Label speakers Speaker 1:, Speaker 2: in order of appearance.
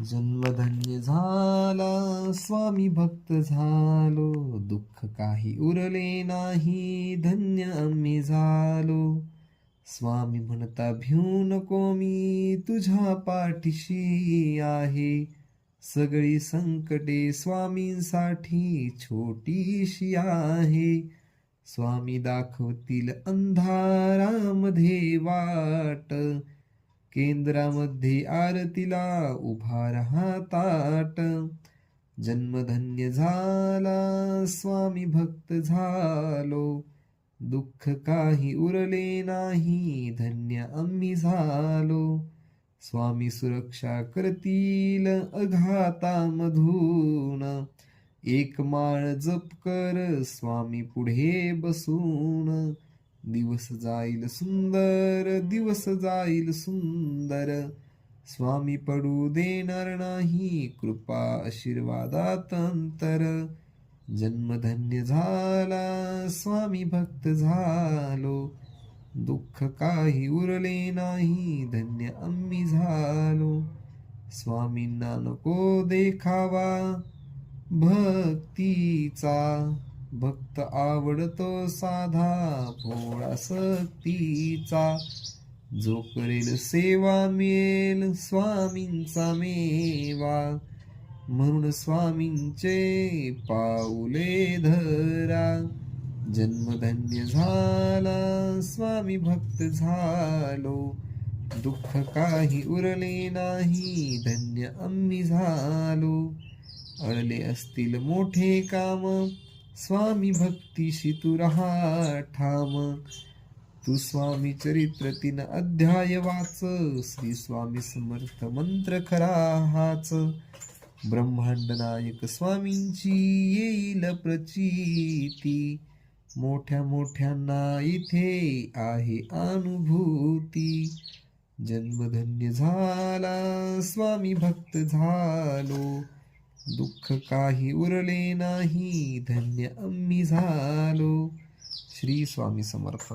Speaker 1: जन्मधन्य झाला स्वामी भक्त झालो, दुःख काही उरले नाही, धन्य आम्ही झालो. स्वामी म्हणता भिऊ नको मी तुझ्या पाठीशी आहे, सगळी संकटे स्वामींसाठी छोटीशी आहे. स्वामी दाखवतील अंधारामध्ये वाट, केंद्रामध्ये आरतीला उभा राहा ताट. जन्मधन्य झाला स्वामी भक्त झालो, दुःख काही उरले नाही, धन्य आम्ही झालो. स्वामी सुरक्षा करतील अघातामधून, एक माळ जप कर स्वामी पुढे बसून. दिवस जाईल सुंदर, दिवस जाईल सुंदर, स्वामी पडू देणार नाही, कृपा आशीर्वादात अंतर. जन्मधन्य झाला स्वामी भक्त झालो, दुःख काही उरले नाही, धन्य आम्ही झालो. स्वामींना नको देखावा भक्तीचा, भक्त आवडतो साधा भोळा सक्तीचा. जो करेल सेवा मिळेल स्वामींचा मेवा, म्हणून स्वामींचे पाऊले धरा. जन्मधन्य झाला स्वामी भक्त झालो, दुःख काही उरले नाही, धन्य आम्ही झालो. अडले असतील मोठे काम, स्वामी भक्तीशी तू रहा ठाम. तू स्वामी चरित्र 3 अध्याय वाच, श्री स्वामी समर्थ मंत्र खरा हाच. ब्रह्मांड नायक स्वामींची येईल प्रचिती, मोठ्या मोठ्यांना इथे आहे अनुभूती. जन्मधन्य झाला स्वामी भक्त झालो, दुःख काही उरले नाही, धन्य आम्ही झालो. श्री स्वामी समर्थ.